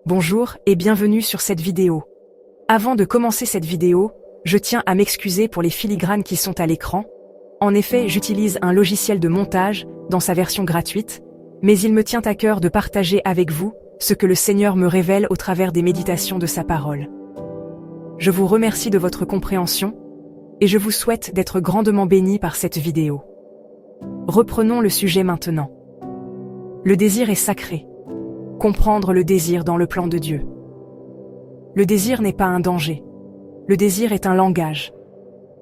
Bonjour et bienvenue sur cette vidéo. Avant de commencer cette vidéo, je tiens à m'excuser pour les filigranes qui sont à l'écran. En effet, j'utilise un logiciel de montage dans sa version gratuite, mais il me tient à cœur de partager avec vous ce que le Seigneur me révèle au travers des méditations de sa parole. Je vous remercie de votre compréhension et je vous souhaite d'être grandement bénis par cette vidéo. Reprenons le sujet maintenant. Le désir est sacré. Comprendre le désir dans le plan de Dieu. Le désir n'est pas un danger. Le désir est un langage.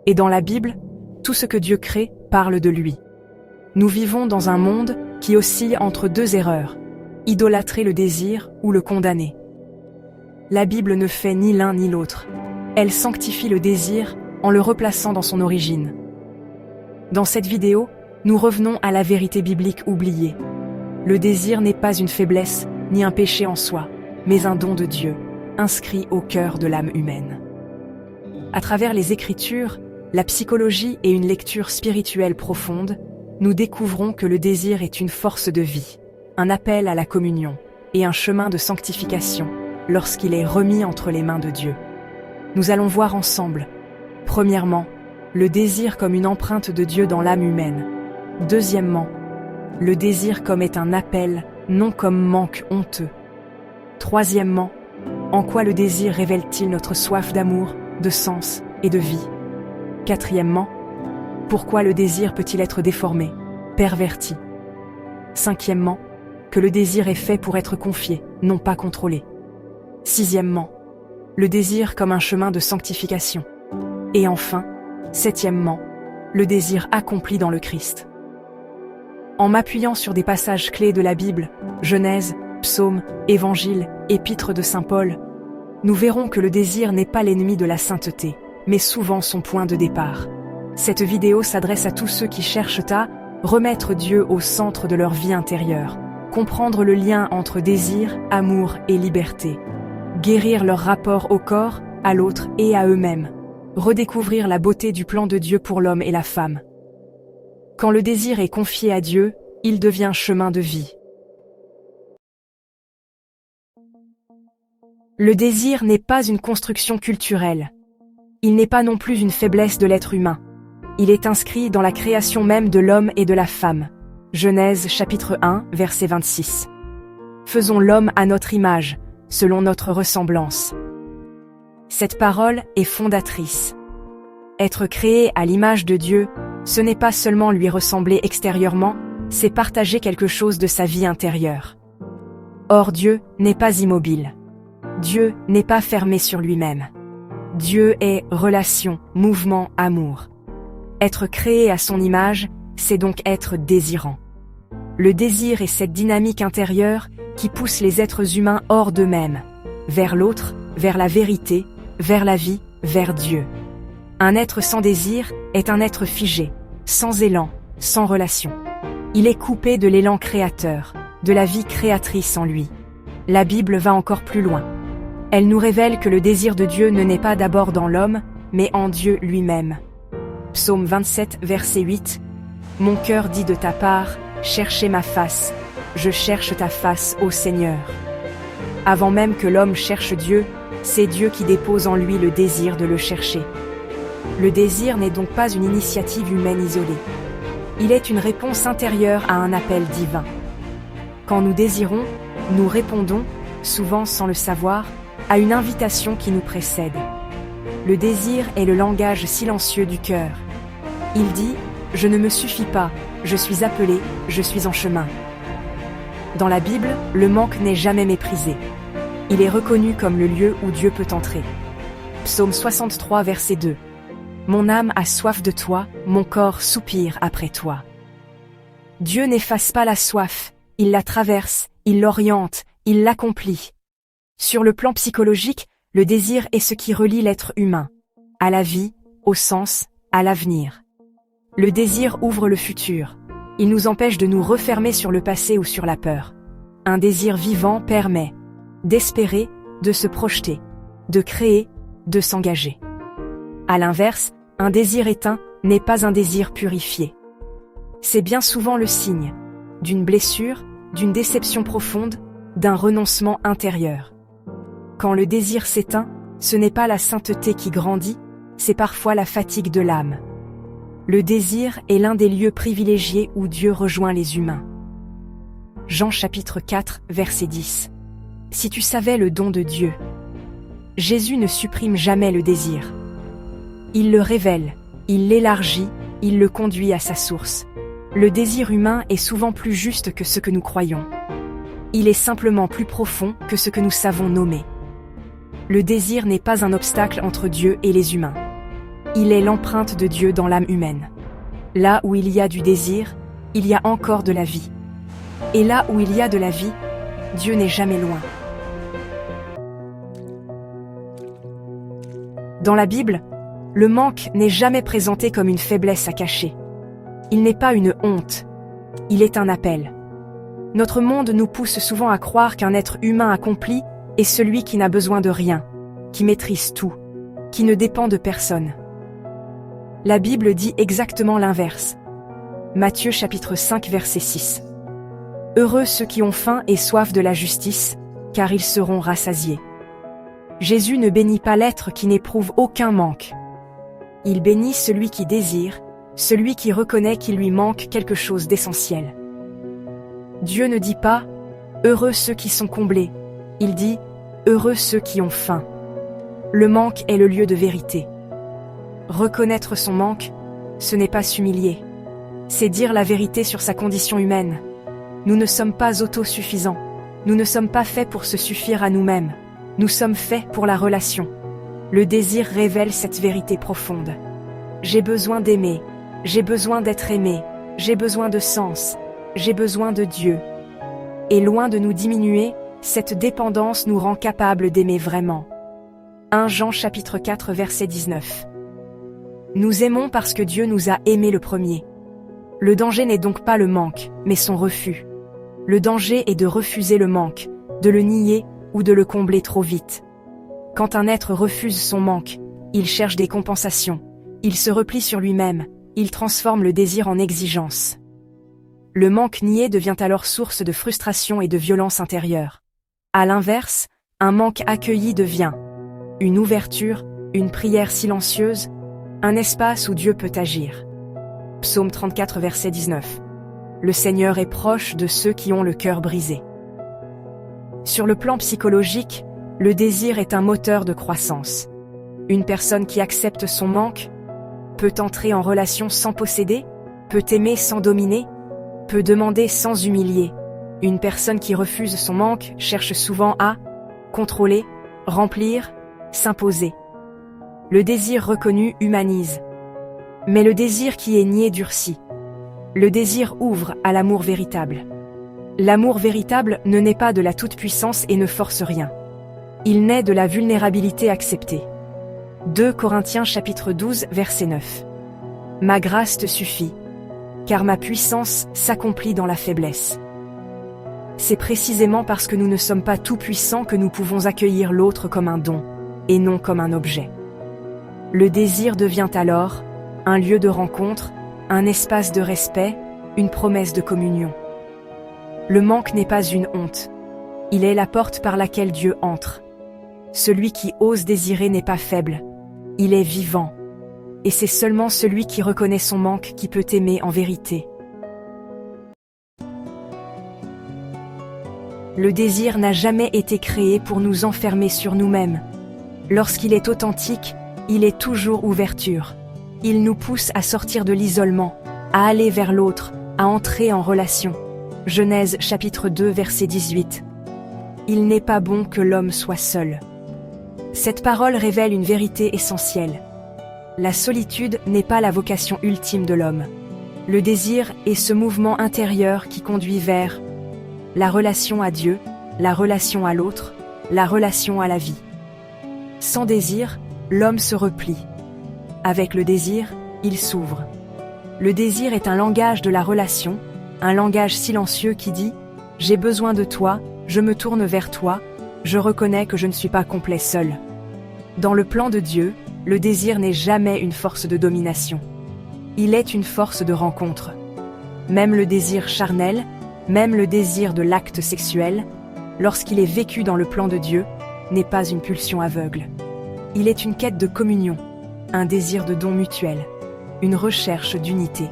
Et dans la Bible, tout ce que Dieu crée parle de lui. Nous vivons dans un monde qui oscille entre deux erreurs, idolâtrer le désir ou le condamner. La Bible ne fait ni l'un ni l'autre. Elle sanctifie le désir en le replaçant dans son origine. Dans cette vidéo, nous revenons à la vérité biblique oubliée. Le désir n'est pas une faiblesse ni un péché en soi, mais un don de Dieu, inscrit au cœur de l'âme humaine. À travers les Écritures, la psychologie et une lecture spirituelle profonde, nous découvrons que le désir est une force de vie, un appel à la communion et un chemin de sanctification lorsqu'il est remis entre les mains de Dieu. Nous allons voir ensemble, premièrement, le désir comme une empreinte de Dieu dans l'âme humaine. Deuxièmement, le désir comme est un appel, non comme manque honteux. Troisièmement, en quoi le désir révèle-t-il notre soif d'amour, de sens et de vie? Quatrièmement, pourquoi le désir peut-il être déformé, perverti? Cinquièmement, que le désir est fait pour être confié, non pas contrôlé. Sixièmement, le désir comme un chemin de sanctification. Et enfin, septièmement, le désir accompli dans le Christ. En m'appuyant sur des passages clés de la Bible, Genèse, Psaumes, Évangiles, Épîtres de Saint Paul, nous verrons que le désir n'est pas l'ennemi de la sainteté, mais souvent son point de départ. Cette vidéo s'adresse à tous ceux qui cherchent à remettre Dieu au centre de leur vie intérieure, comprendre le lien entre désir, amour et liberté, guérir leur rapport au corps, à l'autre et à eux-mêmes, redécouvrir la beauté du plan de Dieu pour l'homme et la femme. Quand le désir est confié à Dieu, il devient chemin de vie. Le désir n'est pas une construction culturelle. Il n'est pas non plus une faiblesse de l'être humain. Il est inscrit dans la création même de l'homme et de la femme. Genèse chapitre 1, verset 26. Faisons l'homme à notre image, selon notre ressemblance. Cette parole est fondatrice. Être créé à l'image de Dieu, ce n'est pas seulement lui ressembler extérieurement, c'est partager quelque chose de sa vie intérieure. Or Dieu n'est pas immobile. Dieu n'est pas fermé sur lui-même. Dieu est relation, mouvement, amour. Être créé à son image, c'est donc être désirant. Le désir est cette dynamique intérieure qui pousse les êtres humains hors d'eux-mêmes, vers l'autre, vers la vérité, vers la vie, vers Dieu. Un être sans désir est un être figé, sans élan, sans relation. Il est coupé de l'élan créateur, de la vie créatrice en lui. La Bible va encore plus loin. Elle nous révèle que le désir de Dieu ne naît pas d'abord dans l'homme, mais en Dieu lui-même. Psaume 27, verset 8. « Mon cœur dit de ta part, cherchez ma face, je cherche ta face, ô Seigneur. » Avant même que l'homme cherche Dieu, c'est Dieu qui dépose en lui le désir de le chercher. Le désir n'est donc pas une initiative humaine isolée. Il est une réponse intérieure à un appel divin. Quand nous désirons, nous répondons, souvent sans le savoir, à une invitation qui nous précède. Le désir est le langage silencieux du cœur. Il dit « Je ne me suffis pas, je suis appelé, je suis en chemin ». Dans la Bible, le manque n'est jamais méprisé. Il est reconnu comme le lieu où Dieu peut entrer. Psaume 63, verset 2. Mon âme a soif de toi, mon corps soupire après toi. Dieu n'efface pas la soif, il la traverse, il l'oriente, il l'accomplit. Sur le plan psychologique, le désir est ce qui relie l'être humain à la vie, au sens, à l'avenir. Le désir ouvre le futur. Il nous empêche de nous refermer sur le passé ou sur la peur. Un désir vivant permet d'espérer, de se projeter, de créer, de s'engager. À l'inverse, un désir éteint n'est pas un désir purifié. C'est bien souvent le signe d'une blessure, d'une déception profonde, d'un renoncement intérieur. Quand le désir s'éteint, ce n'est pas la sainteté qui grandit, c'est parfois la fatigue de l'âme. Le désir est l'un des lieux privilégiés où Dieu rejoint les humains. Jean chapitre 4, verset 10. Si tu savais le don de Dieu. Jésus ne supprime jamais le désir. Il le révèle, il l'élargit, il le conduit à sa source. Le désir humain est souvent plus juste que ce que nous croyons. Il est simplement plus profond que ce que nous savons nommer. Le désir n'est pas un obstacle entre Dieu et les humains. Il est l'empreinte de Dieu dans l'âme humaine. Là où il y a du désir, il y a encore de la vie. Et là où il y a de la vie, Dieu n'est jamais loin. Dans la Bible, le manque n'est jamais présenté comme une faiblesse à cacher. Il n'est pas une honte, il est un appel. Notre monde nous pousse souvent à croire qu'un être humain accompli est celui qui n'a besoin de rien, qui maîtrise tout, qui ne dépend de personne. La Bible dit exactement l'inverse. Matthieu chapitre 5 verset 6. Heureux ceux qui ont faim et soif de la justice, car ils seront rassasiés. Jésus ne bénit pas l'être qui n'éprouve aucun manque. Il bénit celui qui désire, celui qui reconnaît qu'il lui manque quelque chose d'essentiel. Dieu ne dit pas « heureux ceux qui sont comblés », il dit « heureux ceux qui ont faim ». Le manque est le lieu de vérité. Reconnaître son manque, ce n'est pas s'humilier. C'est dire la vérité sur sa condition humaine. Nous ne sommes pas autosuffisants. Nous ne sommes pas faits pour se suffire à nous-mêmes. Nous sommes faits pour la relation. Le désir révèle cette vérité profonde. J'ai besoin d'aimer. J'ai besoin d'être aimé. J'ai besoin de sens. J'ai besoin de Dieu. Et loin de nous diminuer, cette dépendance nous rend capables d'aimer vraiment. 1 Jean chapitre 4 verset 19. Nous aimons parce que Dieu nous a aimés le premier. Le danger n'est donc pas le manque, mais son refus. Le danger est de refuser le manque, de le nier ou de le combler trop vite. Quand un être refuse son manque, il cherche des compensations, il se replie sur lui-même, il transforme le désir en exigence. Le manque nié devient alors source de frustration et de violence intérieure. À l'inverse, un manque accueilli devient une ouverture, une prière silencieuse, un espace où Dieu peut agir. Psaume 34 verset 19. Le Seigneur est proche de ceux qui ont le cœur brisé. Sur le plan psychologique, le désir est un moteur de croissance. Une personne qui accepte son manque peut entrer en relation sans posséder, peut aimer sans dominer, peut demander sans humilier. Une personne qui refuse son manque cherche souvent à contrôler, remplir, s'imposer. Le désir reconnu humanise. Mais le désir qui est nié durcit. Le désir ouvre à l'amour véritable. L'amour véritable ne naît pas de la toute-puissance et ne force rien. Il naît de la vulnérabilité acceptée. 2 Corinthiens chapitre 12 verset 9. Ma grâce te suffit, car ma puissance s'accomplit dans la faiblesse. C'est précisément parce que nous ne sommes pas tout-puissants que nous pouvons accueillir l'autre comme un don, et non comme un objet. Le désir devient alors un lieu de rencontre, un espace de respect, une promesse de communion. Le manque n'est pas une honte. Il est la porte par laquelle Dieu entre. Celui qui ose désirer n'est pas faible. Il est vivant. Et c'est seulement celui qui reconnaît son manque qui peut aimer en vérité. Le désir n'a jamais été créé pour nous enfermer sur nous-mêmes. Lorsqu'il est authentique, il est toujours ouverture. Il nous pousse à sortir de l'isolement, à aller vers l'autre, à entrer en relation. Genèse chapitre 2 verset 18. Il n'est pas bon que l'homme soit seul. Cette parole révèle une vérité essentielle. La solitude n'est pas la vocation ultime de l'homme. Le désir est ce mouvement intérieur qui conduit vers la relation à Dieu, la relation à l'autre, la relation à la vie. Sans désir, l'homme se replie. Avec le désir, il s'ouvre. Le désir est un langage de la relation, un langage silencieux qui dit « J'ai besoin de toi, je me tourne vers toi, je reconnais que je ne suis pas complet seul ». Dans le plan de Dieu, le désir n'est jamais une force de domination. Il est une force de rencontre. Même le désir charnel, même le désir de l'acte sexuel, lorsqu'il est vécu dans le plan de Dieu, n'est pas une pulsion aveugle. Il est une quête de communion, un désir de don mutuel, une recherche d'unité.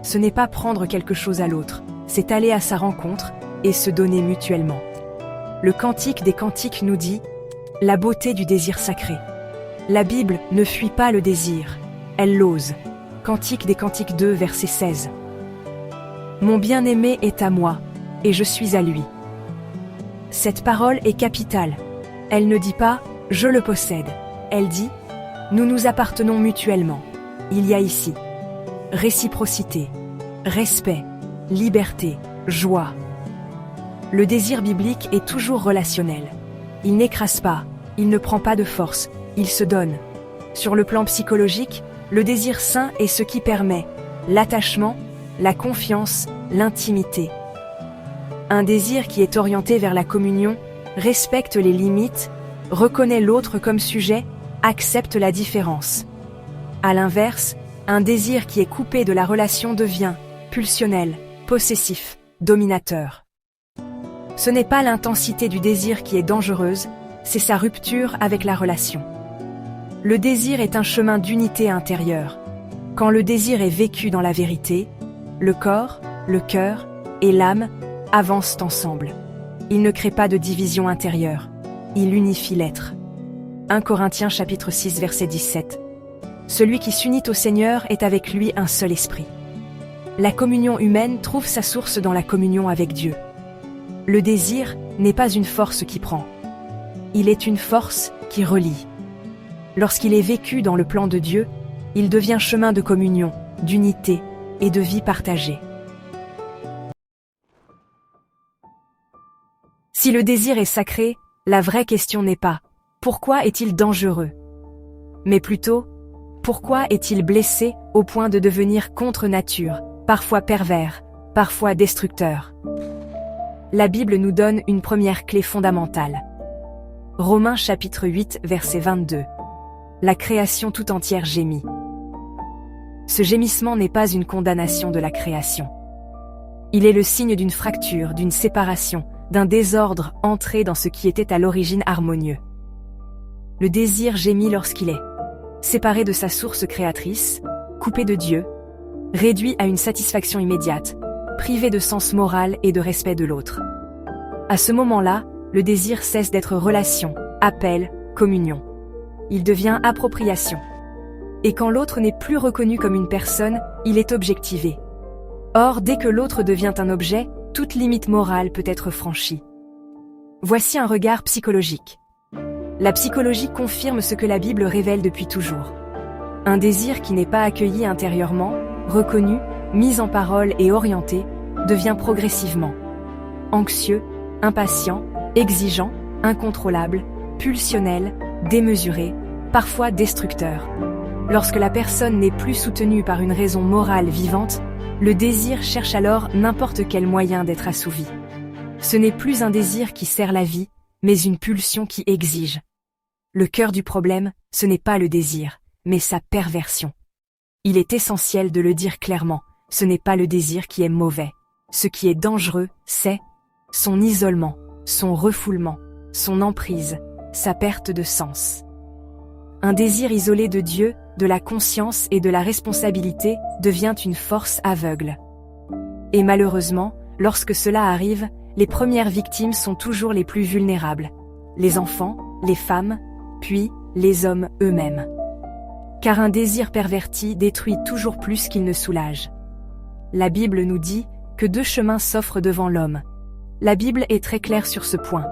Ce n'est pas prendre quelque chose à l'autre, c'est aller à sa rencontre et se donner mutuellement. Le Cantique des Cantiques nous dit « La beauté du désir sacré ». La Bible ne fuit pas le désir, elle l'ose. Cantique des Cantiques 2, verset 16. Mon bien-aimé est à moi, et je suis à lui. Cette parole est capitale. Elle ne dit pas « je le possède ». Elle dit « nous nous appartenons mutuellement ». Il y a ici réciprocité, respect, liberté, joie. Le désir biblique est toujours relationnel. Il n'écrase pas, il ne prend pas de force, il se donne. Sur le plan psychologique, le désir sain est ce qui permet l'attachement, la confiance, l'intimité. Un désir qui est orienté vers la communion respecte les limites, reconnaît l'autre comme sujet, accepte la différence. À l'inverse, un désir qui est coupé de la relation devient pulsionnel, possessif, dominateur. Ce n'est pas l'intensité du désir qui est dangereuse, c'est sa rupture avec la relation. Le désir est un chemin d'unité intérieure. Quand le désir est vécu dans la vérité, le corps, le cœur et l'âme avancent ensemble. Il ne crée pas de division intérieure, il unifie l'être. 1 Corinthiens chapitre 6 verset 17. Celui qui s'unit au Seigneur est avec lui un seul esprit. La communion humaine trouve sa source dans la communion avec Dieu. Le désir n'est pas une force qui prend. Il est une force qui relie. Lorsqu'il est vécu dans le plan de Dieu, il devient chemin de communion, d'unité et de vie partagée. Si le désir est sacré, la vraie question n'est pas « pourquoi est-il dangereux ?» mais plutôt « pourquoi est-il blessé au point de devenir contre nature, parfois pervers, parfois destructeur ?» La Bible nous donne une première clé fondamentale. Romains chapitre 8 verset 22. La création tout entière gémit. Ce gémissement n'est pas une condamnation de la création. Il est le signe d'une fracture, d'une séparation, d'un désordre entré dans ce qui était à l'origine harmonieux. Le désir gémit lorsqu'il est séparé de sa source créatrice, coupé de Dieu, réduit à une satisfaction immédiate, privé de sens moral et de respect de l'autre. À ce moment-là, le désir cesse d'être relation, appel, communion. Il devient appropriation. Et quand l'autre n'est plus reconnu comme une personne, il est objectivé. Or, dès que l'autre devient un objet, toute limite morale peut être franchie. Voici un regard psychologique. La psychologie confirme ce que la Bible révèle depuis toujours. Un désir qui n'est pas accueilli intérieurement, reconnu, mis en parole et orienté, devient progressivement anxieux, impatient, exigeant, incontrôlable, pulsionnel, démesuré, parfois destructeur. Lorsque la personne n'est plus soutenue par une raison morale vivante, le désir cherche alors n'importe quel moyen d'être assouvi. Ce n'est plus un désir qui sert la vie, mais une pulsion qui exige. Le cœur du problème, ce n'est pas le désir, mais sa perversion. Il est essentiel de le dire clairement, ce n'est pas le désir qui est mauvais. Ce qui est dangereux, c'est son isolement, son refoulement, son emprise, sa perte de sens. Un désir isolé de Dieu, de la conscience et de la responsabilité devient une force aveugle. Et malheureusement, lorsque cela arrive, les premières victimes sont toujours les plus vulnérables. Les enfants, les femmes, puis les hommes eux-mêmes. Car un désir perverti détruit toujours plus qu'il ne soulage. La Bible nous dit que deux chemins s'offrent devant l'homme. La Bible est très claire sur ce point.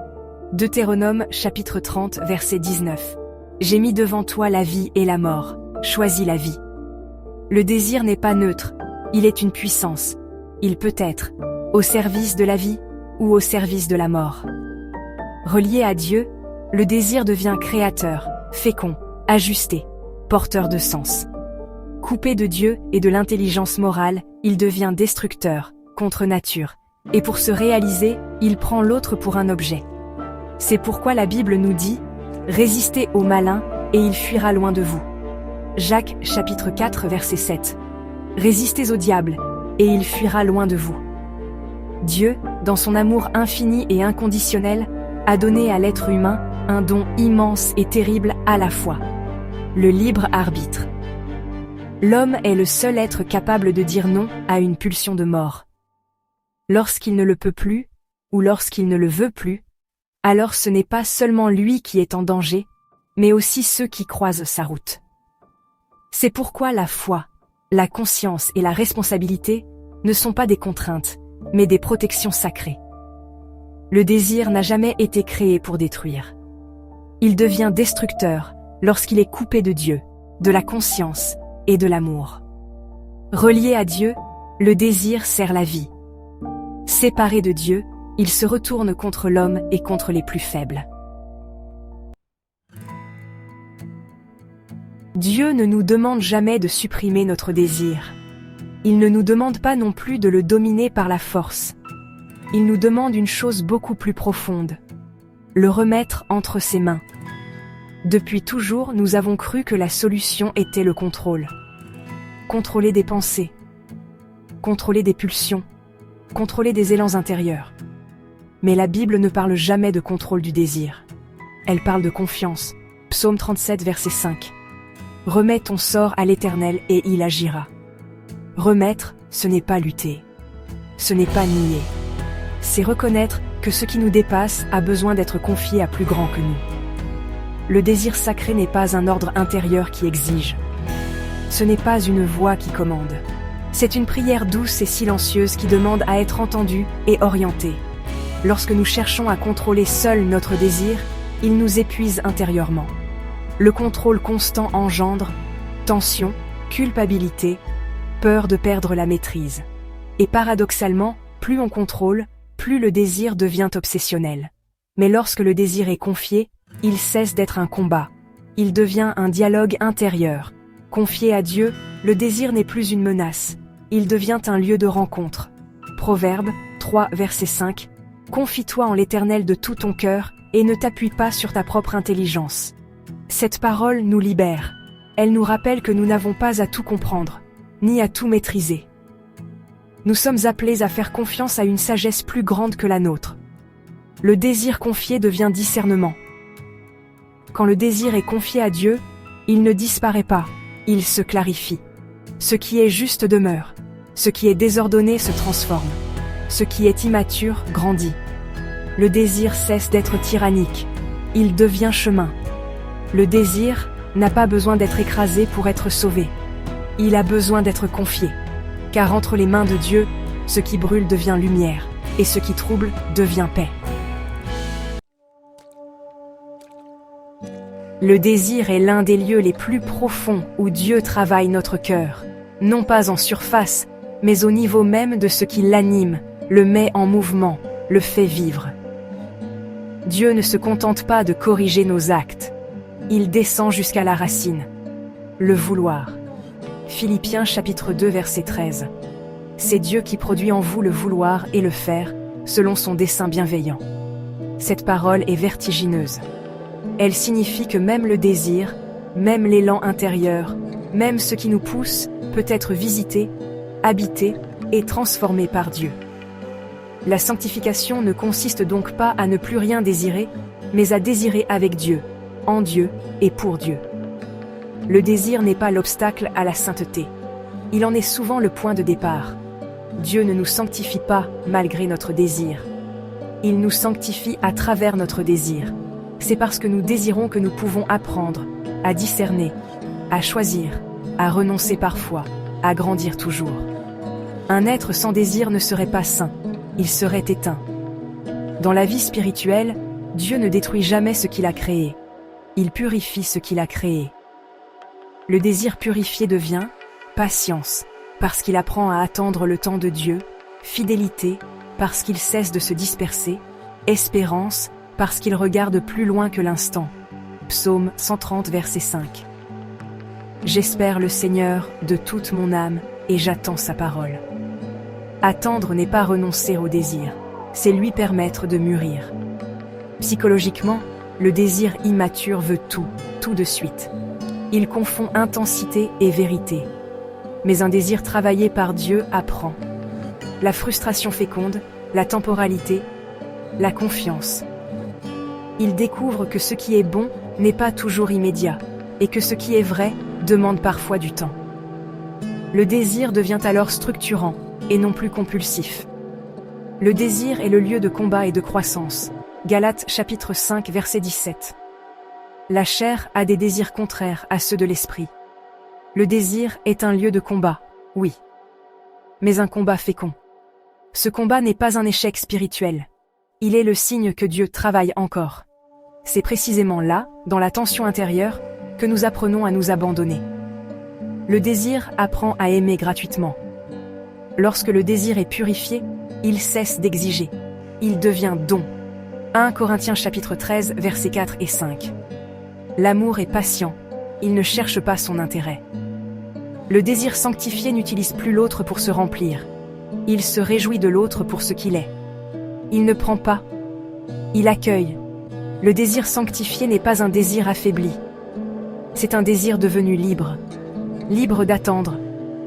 Deutéronome chapitre 30 verset 19. J'ai mis devant toi la vie et la mort, choisis la vie. Le désir n'est pas neutre, il est une puissance. Il peut être au service de la vie ou au service de la mort. Relié à Dieu, le désir devient créateur, fécond, ajusté, porteur de sens. Coupé de Dieu et de l'intelligence morale, il devient destructeur, contre nature. Et pour se réaliser, il prend l'autre pour un objet. C'est pourquoi la Bible nous dit « Résistez au malin, et il fuira loin de vous ». Jacques chapitre 4 verset 7. « Résistez au diable, et il fuira loin de vous ». Dieu, dans son amour infini et inconditionnel, a donné à l'être humain un don immense et terrible à la fois. Le libre arbitre. L'homme est le seul être capable de dire non à une pulsion de mort. Lorsqu'il ne le peut plus, ou lorsqu'il ne le veut plus, alors ce n'est pas seulement lui qui est en danger, mais aussi ceux qui croisent sa route. C'est pourquoi la foi, la conscience et la responsabilité ne sont pas des contraintes, mais des protections sacrées. Le désir n'a jamais été créé pour détruire. Il devient destructeur lorsqu'il est coupé de Dieu, de la conscience et de l'amour. Relié à Dieu, le désir sert la vie. Séparé de Dieu, il se retourne contre l'homme et contre les plus faibles. Dieu ne nous demande jamais de supprimer notre désir. Il ne nous demande pas non plus de le dominer par la force. Il nous demande une chose beaucoup plus profonde, le remettre entre ses mains. Depuis toujours, nous avons cru que la solution était le contrôle. Contrôler des pensées, contrôler des pulsions, contrôler des élans intérieurs. Mais la Bible ne parle jamais de contrôle du désir. Elle parle de confiance. Psaume 37, verset 5. Remets ton sort à l'Éternel et il agira. Remettre, ce n'est pas lutter. Ce n'est pas nier. C'est reconnaître que ce qui nous dépasse a besoin d'être confié à plus grand que nous. Le désir sacré n'est pas un ordre intérieur qui exige. Ce n'est pas une voix qui commande. C'est une prière douce et silencieuse qui demande à être entendue et orientée. Lorsque nous cherchons à contrôler seul notre désir, il nous épuise intérieurement. Le contrôle constant engendre tension, culpabilité, peur de perdre la maîtrise. Et paradoxalement, plus on contrôle, plus le désir devient obsessionnel. Mais lorsque le désir est confié, il cesse d'être un combat. Il devient un dialogue intérieur. Confié à Dieu, le désir n'est plus une menace. Il devient un lieu de rencontre. Proverbe 3, verset 5. Confie-toi en l'Éternel de tout ton cœur et ne t'appuie pas sur ta propre intelligence. Cette parole nous libère. Elle nous rappelle que nous n'avons pas à tout comprendre, ni à tout maîtriser. Nous sommes appelés à faire confiance à une sagesse plus grande que la nôtre. Le désir confié devient discernement. Quand le désir est confié à Dieu, il ne disparaît pas, il se clarifie. Ce qui est juste demeure. Ce qui est désordonné se transforme. Ce qui est immature grandit. Le désir cesse d'être tyrannique. Il devient chemin. Le désir n'a pas besoin d'être écrasé pour être sauvé. Il a besoin d'être confié. Car entre les mains de Dieu, ce qui brûle devient lumière, et ce qui trouble devient paix. Le désir est l'un des lieux les plus profonds où Dieu travaille notre cœur, non pas en surface, mais au niveau même de ce qui l'anime, le met en mouvement, le fait vivre. Dieu ne se contente pas de corriger nos actes. Il descend jusqu'à la racine. Le vouloir. Philippiens chapitre 2 verset 13. C'est Dieu qui produit en vous le vouloir et le faire, selon son dessein bienveillant. Cette parole est vertigineuse. Elle signifie que même le désir, même l'élan intérieur, même ce qui nous pousse, peut être visité, habité et transformé par Dieu. La sanctification ne consiste donc pas à ne plus rien désirer, mais à désirer avec Dieu, en Dieu et pour Dieu. Le désir n'est pas l'obstacle à la sainteté. Il en est souvent le point de départ. Dieu ne nous sanctifie pas malgré notre désir. Il nous sanctifie à travers notre désir. C'est parce que nous désirons que nous pouvons apprendre, à discerner, à choisir, à renoncer parfois, à grandir toujours. Un être sans désir ne serait pas saint, il serait éteint. Dans la vie spirituelle, Dieu ne détruit jamais ce qu'il a créé. Il purifie ce qu'il a créé. Le désir purifié devient patience, parce qu'il apprend à attendre le temps de Dieu, fidélité, parce qu'il cesse de se disperser, espérance, parce qu'il regarde plus loin que l'instant. Psaume 130, verset 5. J'espère le Seigneur de toute mon âme, et j'attends sa parole. Attendre n'est pas renoncer au désir, c'est lui permettre de mûrir. Psychologiquement, le désir immature veut tout de suite. Il confond intensité et vérité. Mais un désir travaillé par Dieu apprend. La frustration féconde, la temporalité, la confiance. Il découvre que ce qui est bon n'est pas toujours immédiat, et que ce qui est vrai demande parfois du temps. Le désir devient alors structurant, et non plus compulsif. Le désir est le lieu de combat et de croissance. Galates chapitre 5 verset 17. La chair a des désirs contraires à ceux de l'esprit. Le désir est un lieu de combat, oui. Mais un combat fécond. Ce combat n'est pas un échec spirituel. Il est le signe que Dieu travaille encore. C'est précisément là, dans la tension intérieure, que nous apprenons à nous abandonner. Le désir apprend à aimer gratuitement. Lorsque le désir est purifié, il cesse d'exiger. Il devient don. 1 Corinthiens chapitre 13 versets 4 et 5. L'amour est patient, il ne cherche pas son intérêt. Le désir sanctifié n'utilise plus l'autre pour se remplir. Il se réjouit de l'autre pour ce qu'il est. Il ne prend pas, il accueille. Le désir sanctifié n'est pas un désir affaibli. C'est un désir devenu libre. Libre d'attendre,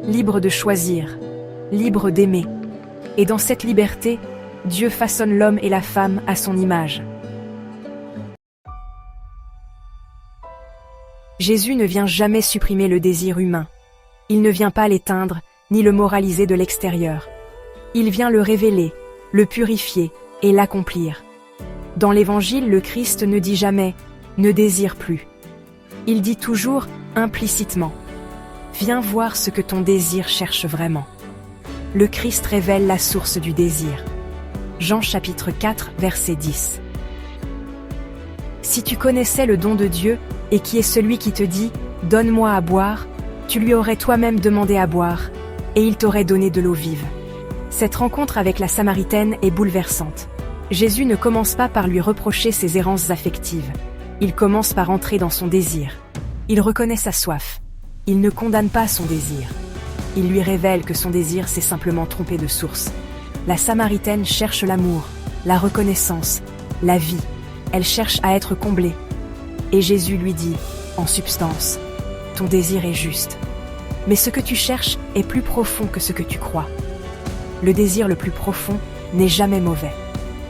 libre de choisir, libre d'aimer. Et dans cette liberté, Dieu façonne l'homme et la femme à son image. Jésus ne vient jamais supprimer le désir humain. Il ne vient pas l'éteindre, ni le moraliser de l'extérieur. Il vient le révéler, le purifier et l'accomplir. Dans l'Évangile, le Christ ne dit jamais « ne désire plus ». Il dit toujours, implicitement « viens voir ce que ton désir cherche vraiment ». Le Christ révèle la source du désir. Jean chapitre 4, verset 10. Si tu connaissais le don de Dieu, et qui est celui qui te dit « donne-moi à boire », tu lui aurais toi-même demandé à boire, et il t'aurait donné de l'eau vive. Cette rencontre avec la Samaritaine est bouleversante. Jésus ne commence pas par lui reprocher ses errances affectives. Il commence par entrer dans son désir. Il reconnaît sa soif. Il ne condamne pas son désir. Il lui révèle que son désir s'est simplement trompé de source. La Samaritaine cherche l'amour, la reconnaissance, la vie. Elle cherche à être comblée. Et Jésus lui dit, en substance, « Ton désir est juste. Mais ce que tu cherches est plus profond que ce que tu crois. » Le désir le plus profond n'est jamais mauvais.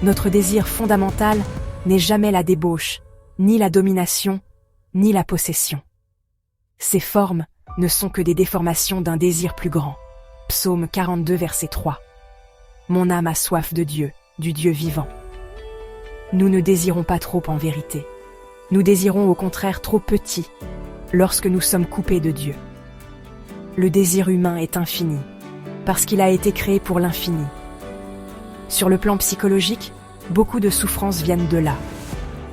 Notre désir fondamental n'est jamais la débauche, ni la domination, ni la possession. Ces formes ne sont que des déformations d'un désir plus grand. Psaume 42 verset 3. Mon âme a soif de Dieu, du Dieu vivant. Nous ne désirons pas trop en vérité. Nous désirons au contraire trop petit, lorsque nous sommes coupés de Dieu. Le désir humain est infini, parce qu'il a été créé pour l'infini. Sur le plan psychologique, beaucoup de souffrances viennent de là.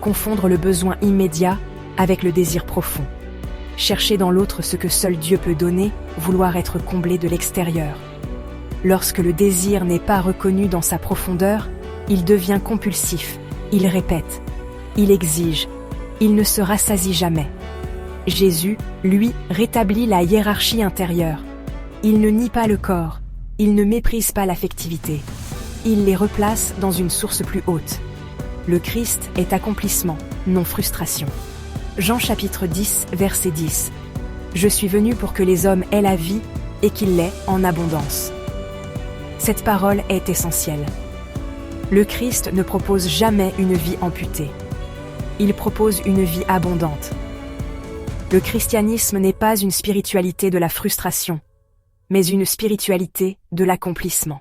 Confondre le besoin immédiat avec le désir profond. Chercher dans l'autre ce que seul Dieu peut donner, vouloir être comblé de l'extérieur. Lorsque le désir n'est pas reconnu dans sa profondeur, il devient compulsif, il répète, il exige, il ne se rassasie jamais. Jésus, lui, rétablit la hiérarchie intérieure. Il ne nie pas le corps, il ne méprise pas l'affectivité. Il les replace dans une source plus haute. Le Christ est accomplissement, non frustration. Jean chapitre 10, verset 10. Je suis venu pour que les hommes aient la vie et qu'ils l'aient en abondance. Cette parole est essentielle. Le Christ ne propose jamais une vie amputée. Il propose une vie abondante. Le christianisme n'est pas une spiritualité de la frustration, mais une spiritualité de l'accomplissement.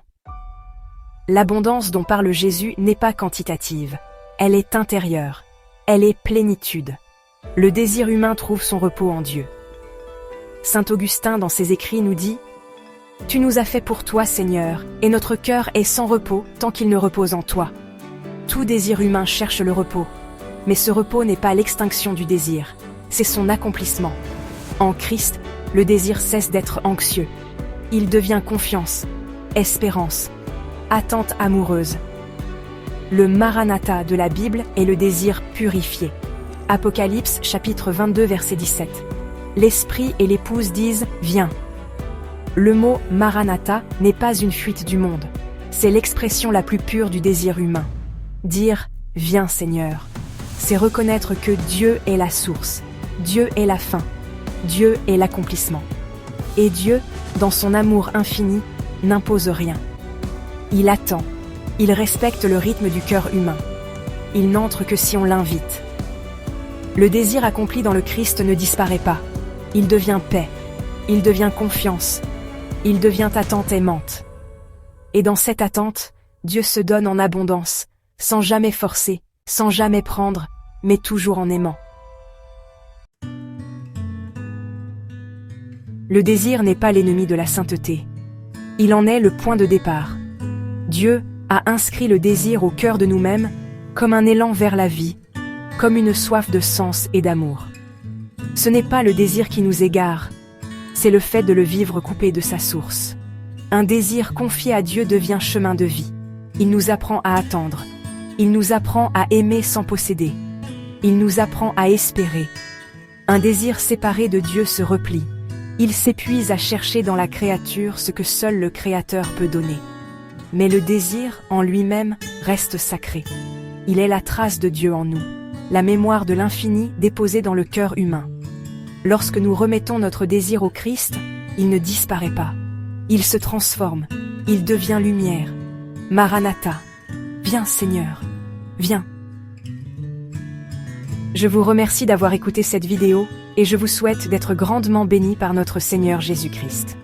L'abondance dont parle Jésus n'est pas quantitative, elle est intérieure, elle est plénitude. Le désir humain trouve son repos en Dieu. Saint Augustin dans ses écrits nous dit « Tu nous as fait pour toi, Seigneur, et notre cœur est sans repos tant qu'il ne repose en toi. » Tout désir humain cherche le repos, mais ce repos n'est pas l'extinction du désir, c'est son accomplissement. En Christ, le désir cesse d'être anxieux. Il devient confiance, espérance, attente amoureuse. Le Maranatha de la Bible est le désir purifié. Apocalypse chapitre 22 verset 17. L'esprit et l'épouse disent « Viens ». Le mot Maranatha n'est pas une fuite du monde, c'est l'expression la plus pure du désir humain. Dire « Viens Seigneur », c'est reconnaître que Dieu est la source, Dieu est la fin, Dieu est l'accomplissement. Et Dieu, dans son amour infini, n'impose rien. Il attend, il respecte le rythme du cœur humain. il n'entre que si on l'invite. Le désir accompli dans le Christ ne disparaît pas. Il devient paix, il devient confiance, il devient attente aimante. Et dans cette attente, Dieu se donne en abondance, sans jamais forcer, sans jamais prendre, mais toujours en aimant. Le désir n'est pas l'ennemi de la sainteté. Il en est le point de départ. Dieu a inscrit le désir au cœur de nous-mêmes comme un élan vers la vie, comme une soif de sens et d'amour. Ce n'est pas le désir qui nous égare, c'est le fait de le vivre coupé de sa source. Un désir confié à Dieu devient chemin de vie. Il nous apprend à attendre. Il nous apprend à aimer sans posséder. Il nous apprend à espérer. Un désir séparé de Dieu se replie. Il s'épuise à chercher dans la créature ce que seul le Créateur peut donner. Mais le désir, en lui-même, reste sacré. Il est la trace de Dieu en nous, la mémoire de l'infini déposée dans le cœur humain. Lorsque nous remettons notre désir au Christ, il ne disparaît pas. Il se transforme, il devient lumière. Maranatha, viens Seigneur, viens. Je vous remercie d'avoir écouté cette vidéo et je vous souhaite d'être grandement bénis par notre Seigneur Jésus-Christ.